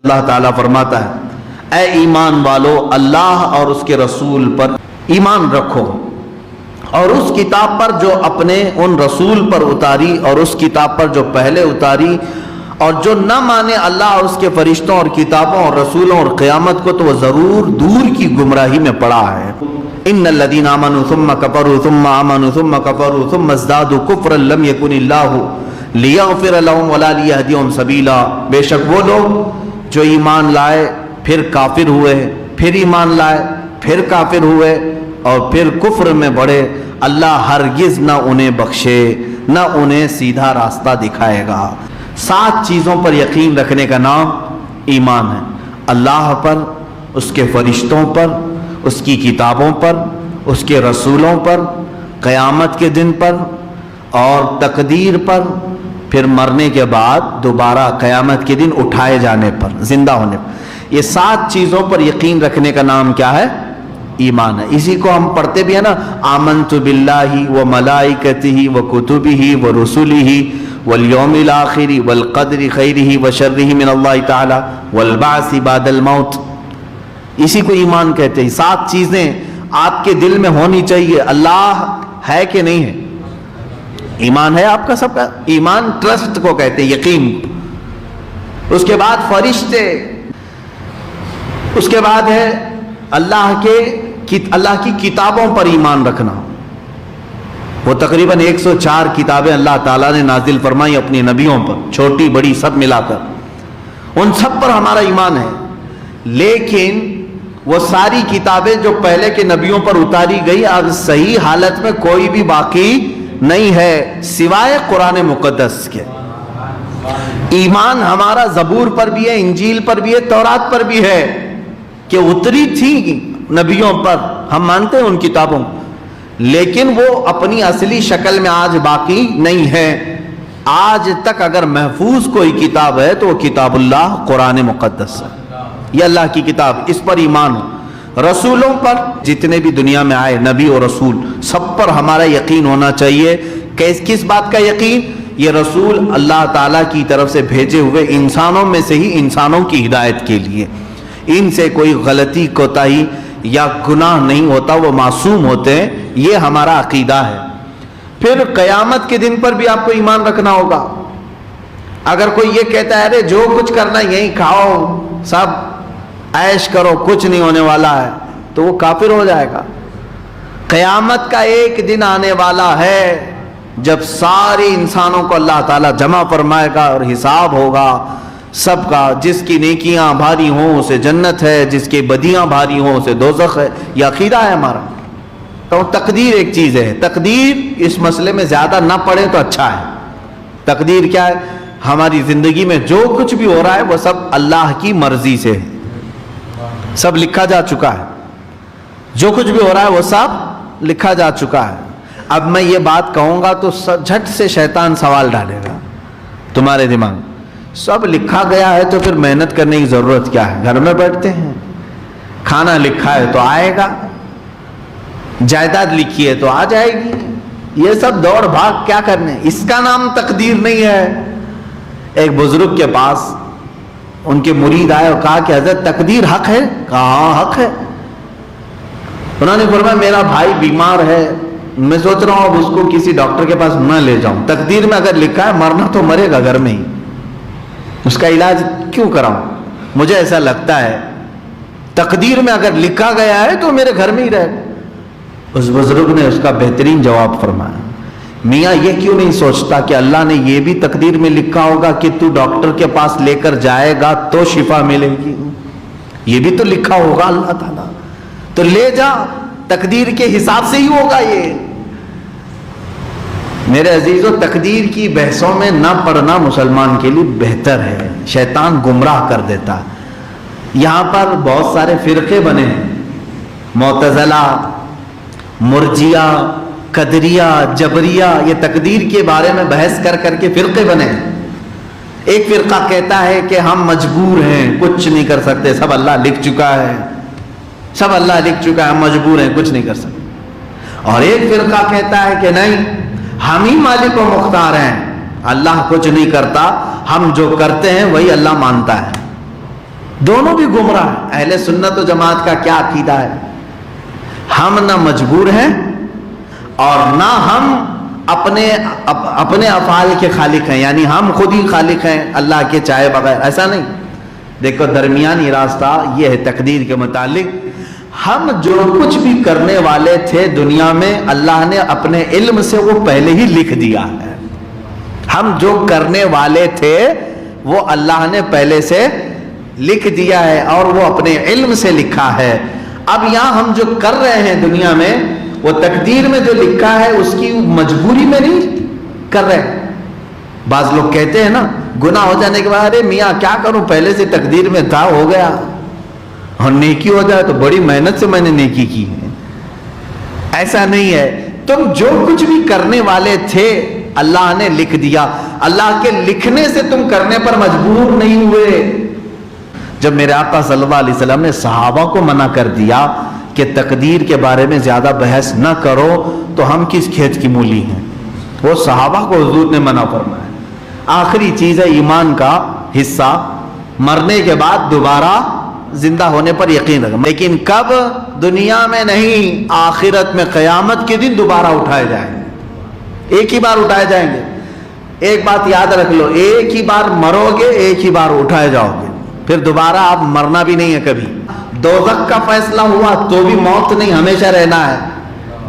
اللہ تعالیٰ فرماتا ہے اے ایمان والو اللہ اور اس کے رسول پر ایمان رکھو اور اس کتاب پر جو اپنے ان رسول پر اتاری اور اس کتاب پر جو پہلے اتاری، اور جو نہ مانے اللہ اور اس کے فرشتوں اور کتابوں اور رسولوں اور قیامت کو تو وہ ضرور دور کی گمراہی میں پڑا ہے۔ ان الذین آمنوا ثم کفروا ثم آمنوا ثم کفروا ثم ازدادوا کفرا لم یکن اللہ لیغفر لهم ولا لیہدیہم سبیلا، بے شک وہ لوگ جو ایمان لائے پھر کافر ہوئے، پھر ایمان لائے پھر کافر ہوئے اور پھر کفر میں بڑھے، اللہ ہرگز نہ انہیں بخشے نہ انہیں سیدھا راستہ دکھائے گا۔ 7 چیزوں پر یقین رکھنے کا نام ایمان ہے، اللہ پر، اس کے فرشتوں پر، اس کی کتابوں پر، اس کے رسولوں پر، قیامت کے دن پر اور تقدیر پر، پھر مرنے کے بعد دوبارہ قیامت کے دن اٹھائے جانے پر، زندہ ہونے پر۔ یہ 7 چیزوں پر یقین رکھنے کا نام کیا ہے؟ ایمان ہے۔ اسی کو ہم پڑھتے بھی ہیں نا، آمنت باللہ و ملائکتہ و کتبہ و رسلہ والیوم الآخر والقدر خیرہ و شرہ من اللہ تعالی والبعث بعد الموت، اسی کو ایمان کہتے ہیں۔ 7 چیزیں آپ کے دل میں ہونی چاہیے۔ اللہ ہے کہ نہیں ہے؟ ایمان ہے آپ کا سب کا؟ ایمان ٹرسٹ کو کہتے ہیں، یقین۔ اس کے بعد فرشتے، اس کے بعد ہے اللہ کی کتابوں پر ایمان رکھنا۔ وہ تقریباً 104 کتابیں اللہ تعالیٰ نے نازل فرمائی اپنے نبیوں پر، چھوٹی بڑی سب ملا کر، ان سب پر ہمارا ایمان ہے۔ لیکن وہ ساری کتابیں جو پہلے کے نبیوں پر اتاری گئی اب صحیح حالت میں کوئی بھی باقی نہیں ہے سوائے قرآن مقدس کے۔ ایمان ہمارا زبور پر بھی ہے، انجیل پر بھی ہے، تورات پر بھی ہے کہ اتری تھی نبیوں پر، ہم مانتے ہیں ان کتابوں، لیکن وہ اپنی اصلی شکل میں آج باقی نہیں ہے۔ آج تک اگر محفوظ کوئی کتاب ہے تو وہ کتاب اللہ قرآن مقدس ہے، یہ اللہ کی کتاب، اس پر ایمان ہو۔ رسولوں پر، جتنے بھی دنیا میں آئے نبی اور رسول، سب پر ہمارا یقین ہونا چاہیے۔ کس بات کا یقین؟ یہ رسول اللہ تعالیٰ کی طرف سے بھیجے ہوئے انسانوں میں سے ہی انسانوں کی ہدایت کے لیے، ان سے کوئی غلطی کوتاہی یا گناہ نہیں ہوتا، وہ معصوم ہوتے ہیں، یہ ہمارا عقیدہ ہے۔ پھر قیامت کے دن پر بھی آپ کو ایمان رکھنا ہوگا۔ اگر کوئی یہ کہتا ہے ارے جو کچھ کرنا یہیں کھاؤ سب عیش کرو کچھ نہیں ہونے والا ہے، تو وہ کافر ہو جائے گا۔ قیامت کا ایک دن آنے والا ہے جب سارے انسانوں کو اللہ تعالیٰ جمع فرمائے گا اور حساب ہوگا سب کا، جس کی نیکیاں بھاری ہوں اسے جنت ہے، جس کی بدیاں بھاری ہوں اسے دوزخ ہے، یہ عقیدہ ہے ہمارا۔ تو تقدیر ایک چیز ہے، تقدیر اس مسئلے میں زیادہ نہ پڑھیں تو اچھا ہے۔ تقدیر کیا ہے؟ ہماری زندگی میں جو کچھ بھی ہو رہا ہے وہ سب اللہ کی مرضی سے ہے، سب لکھا جا چکا ہے، جو کچھ بھی ہو رہا ہے وہ سب لکھا جا چکا ہے۔ اب میں یہ بات کہوں گا تو جھٹ سے شیطان سوال ڈالے گا تمہارے دماغ میں، سب لکھا گیا ہے تو پھر محنت کرنے کی ضرورت کیا ہے؟ گھر میں بیٹھتے ہیں، کھانا لکھا ہے تو آئے گا، جائیداد لکھی ہے تو آ جائے گی، یہ سب دوڑ بھاگ کیا کرنے؟ اس کا نام تقدیر نہیں ہے۔ ایک بزرگ کے پاس ان کے مرید آئے اور کہا کہ حضرت تقدیر حق ہے؟ کہا ہاں حق ہے۔ انہوں نے فرمایا میرا بھائی بیمار ہے، میں سوچ رہا ہوں اب اس کو کسی ڈاکٹر کے پاس نہ لے جاؤں، تقدیر میں اگر لکھا ہے مرنا تو مرے گا گھر میں ہی، اس کا علاج کیوں کراؤں؟ مجھے ایسا لگتا ہے تقدیر میں اگر لکھا گیا ہے تو میرے گھر میں ہی رہے۔ اس بزرگ نے اس کا بہترین جواب فرمایا، میاں یہ کیوں نہیں سوچتا کہ اللہ نے یہ بھی تقدیر میں لکھا ہوگا کہ تو ڈاکٹر کے پاس لے کر جائے گا تو شفا ملے گی، یہ بھی تو لکھا ہوگا اللہ تعالیٰ، تو لے جا، تقدیر کے حساب سے ہی ہوگا۔ یہ میرے عزیزو، تقدیر کی بحثوں میں نہ پڑھنا مسلمان کے لیے بہتر ہے، شیطان گمراہ کر دیتا ہے۔ یہاں پر بہت سارے فرقے بنے ہیں، معتزلہ، مرجیہ، قدریہ، جبریہ، یہ تقدیر کے بارے میں بحث کر کر کے فرقے بنے ہیں۔ ایک فرقہ کہتا ہے کہ ہم مجبور ہیں، کچھ نہیں کر سکتے، سب اللہ لکھ چکا ہے، سب اللہ لکھ چکا ہے، ہم مجبور ہیں، کچھ نہیں کر سکتے۔ اور ایک فرقہ کہتا ہے کہ نہیں، ہم ہی مالک و مختار ہیں، اللہ کچھ نہیں کرتا، ہم جو کرتے ہیں وہی اللہ مانتا ہے۔ دونوں بھی گمراہ ہیں۔ اہل سنت و جماعت کا کیا عقیدہ ہے؟ ہم نہ مجبور ہیں اور نہ ہم اپنے افعال کے خالق ہیں، یعنی ہم خود ہی خالق ہیں اللہ کے چاہے بغیر، ایسا نہیں۔ دیکھو درمیانی راستہ یہ ہے تقدیر کے متعلق، ہم جو کچھ بھی کرنے والے تھے دنیا میں اللہ نے اپنے علم سے وہ پہلے ہی لکھ دیا ہے۔ ہم جو کرنے والے تھے وہ اللہ نے پہلے سے لکھ دیا ہے اور وہ اپنے علم سے لکھا ہے۔ اب یہاں ہم جو کر رہے ہیں دنیا میں وہ تقدیر میں جو لکھا ہے اس کی مجبوری میں نہیں کر رہے۔ بعض لوگ کہتے ہیں نا گناہ ہو جانے کے بعد ارے میاں کیا کروں، پہلے سے تقدیر میں تھا، ہو گیا، اور نیکی ہو جائے تو بڑی محنت سے میں نے نیکی کی ہے۔ ایسا نہیں ہے، تم جو کچھ بھی کرنے والے تھے اللہ نے لکھ دیا، اللہ کے لکھنے سے تم کرنے پر مجبور نہیں ہوئے۔ جب میرے آقا صلی اللہ علیہ وسلم نے صحابہ کو منع کر دیا کہ تقدیر کے بارے میں زیادہ بحث نہ کرو تو ہم کس کھیت کی مولی ہیں؟ وہ صحابہ کو حضور نے منع فرمایا۔ آخری چیز ہے ایمان کا حصہ، مرنے کے بعد دوبارہ زندہ ہونے پر یقین رکھنا، لیکن کب؟ دنیا میں نہیں، آخرت میں قیامت کے دن دوبارہ اٹھائے جائیں گے، ایک ہی بار اٹھائے جائیں گے۔ ایک بات یاد رکھ لو، ایک ہی بار مرو گے، ایک ہی بار اٹھائے جاؤ گے، پھر دوبارہ آپ مرنا بھی نہیں ہے کبھی۔ دوزخ کا فیصلہ ہوا تو بھی موت نہیں، ہمیشہ رہنا ہے۔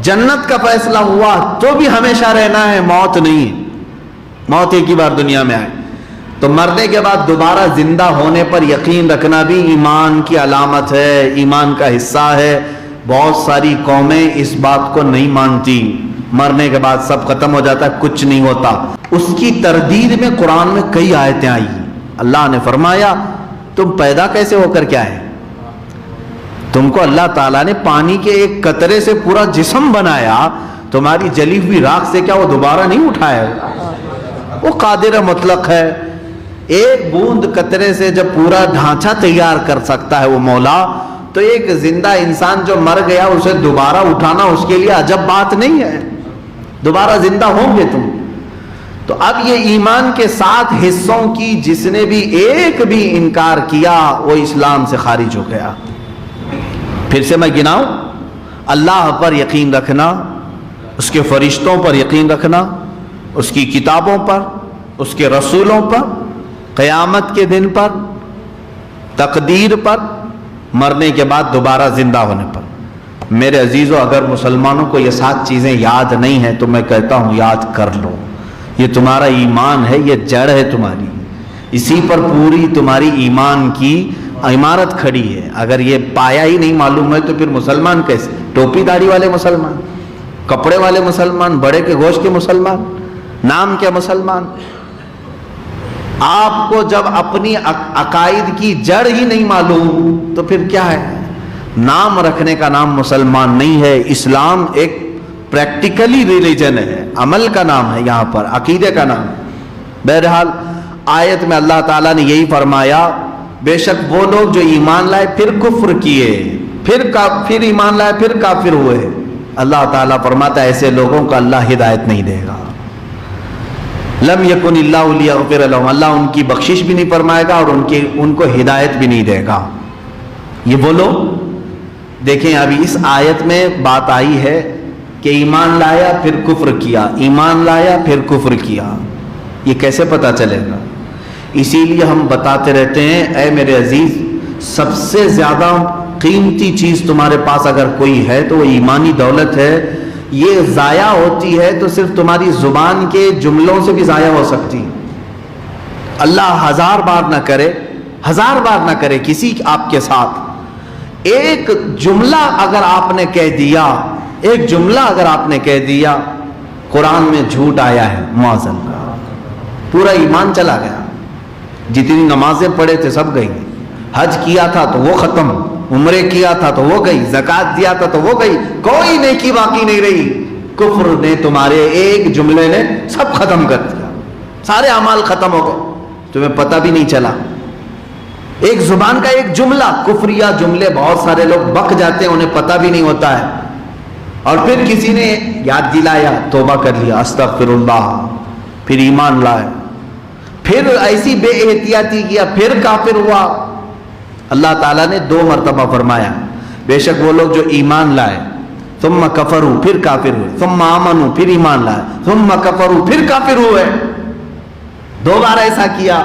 جنت کا فیصلہ ہوا تو بھی ہمیشہ رہنا ہے، موت نہیں۔ موت ایک ہی بار دنیا میں آئے تو مرنے کے بعد دوبارہ زندہ ہونے پر یقین رکھنا بھی ایمان کی علامت ہے، ایمان کا حصہ ہے۔ بہت ساری قومیں اس بات کو نہیں مانتی، مرنے کے بعد سب ختم ہو جاتا ہے، کچھ نہیں ہوتا۔ اس کی تردید میں قرآن میں کئی آیتیں آئی۔ اللہ نے فرمایا تم پیدا کیسے ہو کر کیا ہے؟ تم کو اللہ تعالیٰ نے پانی کے ایک قطرے سے پورا جسم بنایا، تمہاری جلی ہوئی راکھ سے کیا وہ دوبارہ نہیں اٹھایا؟ وہ قادر مطلق ہے۔ ایک بوند قطرے سے جب پورا ڈھانچہ تیار کر سکتا ہے وہ مولا، تو ایک زندہ انسان جو مر گیا اسے دوبارہ اٹھانا اس کے لیے عجب بات نہیں ہے۔ دوبارہ زندہ ہوں گے تم۔ تو اب یہ ایمان کے 7 حصوں کی جس نے بھی ایک بھی انکار کیا وہ اسلام سے خارج ہو گیا۔ پھر سے میں گناؤں، اللہ پر یقین رکھنا، اس کے فرشتوں پر یقین رکھنا، اس کی کتابوں پر، اس کے رسولوں پر، قیامت کے دن پر، تقدیر پر، مرنے کے بعد دوبارہ زندہ ہونے پر۔ میرے عزیزو، اگر مسلمانوں کو یہ 7 چیزیں یاد نہیں ہیں تو میں کہتا ہوں یاد کر لو۔ یہ تمہارا ایمان ہے، یہ جڑ ہے تمہاری، اسی پر پوری تمہاری ایمان کی عمارت کھڑی ہے۔ اگر یہ پایا ہی نہیں معلوم ہے تو پھر مسلمان کیسے؟ ٹوپی داڑھی والے مسلمان، کپڑے والے مسلمان، بڑے کے گوشت کے مسلمان، نام کیا مسلمان؟ آپ کو جب اپنی عقائد کی جڑ ہی نہیں معلوم تو پھر کیا ہے؟ نام رکھنے کا نام مسلمان نہیں ہے۔ اسلام ایک پریکٹیکلی ریلیجن ہے، عمل کا نام ہے، یہاں پر عقیدے کا نام۔ بہرحال آیت میں اللہ تعالیٰ نے یہی فرمایا، بے شک وہ لوگ جو ایمان لائے پھر کفر کیے، پھر ایمان لائے پھر کافر ہوئے، اللہ تعالیٰ فرماتا ہے ایسے لوگوں کو اللہ ہدایت نہیں دے گا۔ لم یکن اللہ لیغفر لہم، اللہ ان کی بخشش بھی نہیں فرمائے گا اور ان کو ہدایت بھی نہیں دے گا۔ یہ وہ لوگ دیکھیں، ابھی اس آیت میں بات آئی ہے کہ ایمان لایا پھر کفر کیا، ایمان لایا پھر کفر کیا، یہ کیسے پتا چلے گا؟ اسی لیے ہم بتاتے رہتے ہیں اے میرے عزیز، سب سے زیادہ قیمتی چیز تمہارے پاس اگر کوئی ہے تو وہ ایمانی دولت ہے۔ یہ ضائع ہوتی ہے تو صرف تمہاری زبان کے جملوں سے بھی ضائع ہو سکتی۔ اللہ 1000 بار نہ کرے، 1000 بار نہ کرے کسی آپ کے ساتھ، ایک جملہ اگر آپ نے کہہ دیا، ایک جملہ اگر آپ نے کہہ دیا، قرآن میں جھوٹ آیا ہے، معاذ اللہ، پورا ایمان چلا گیا۔ جتنی نمازیں پڑھے تھے سب گئی، حج کیا تھا تو وہ ختم، عمرے کیا تھا تو وہ گئی، زکوٰۃ دیا تھا تو وہ گئی، کوئی نیکی باقی نہیں رہی۔ کفر نے تمہارے ایک جملے نے سب ختم کر دیا، سارے اعمال ختم ہو گئے، تمہیں پتہ بھی نہیں چلا۔ ایک زبان کا ایک جملہ، کفریہ جملے بہت سارے لوگ بک جاتے ہیں، انہیں پتہ بھی نہیں ہوتا ہے، اور پھر کسی نے یاد دلایا، توبہ کر لیا، استغفر اللہ، پھر ایمان لائے، پھر ایسی بے احتیاطی کیا، پھر کافر ہوا، اللہ تعالیٰ نے 2 مرتبہ فرمایا بے شک وہ لوگ جو ایمان لائے ثم کفروا پھر کافر ہوئے، ثم آمنوا پھر ایمان لائے، ثم کفروا پھر کافر ہوئے، 2 بار ایسا کیا،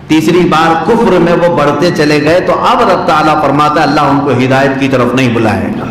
تیسری بار کفر میں وہ بڑھتے چلے گئے، تو اب رب تعالیٰ فرماتا ہے اللہ ان کو ہدایت کی طرف نہیں بلائے گا۔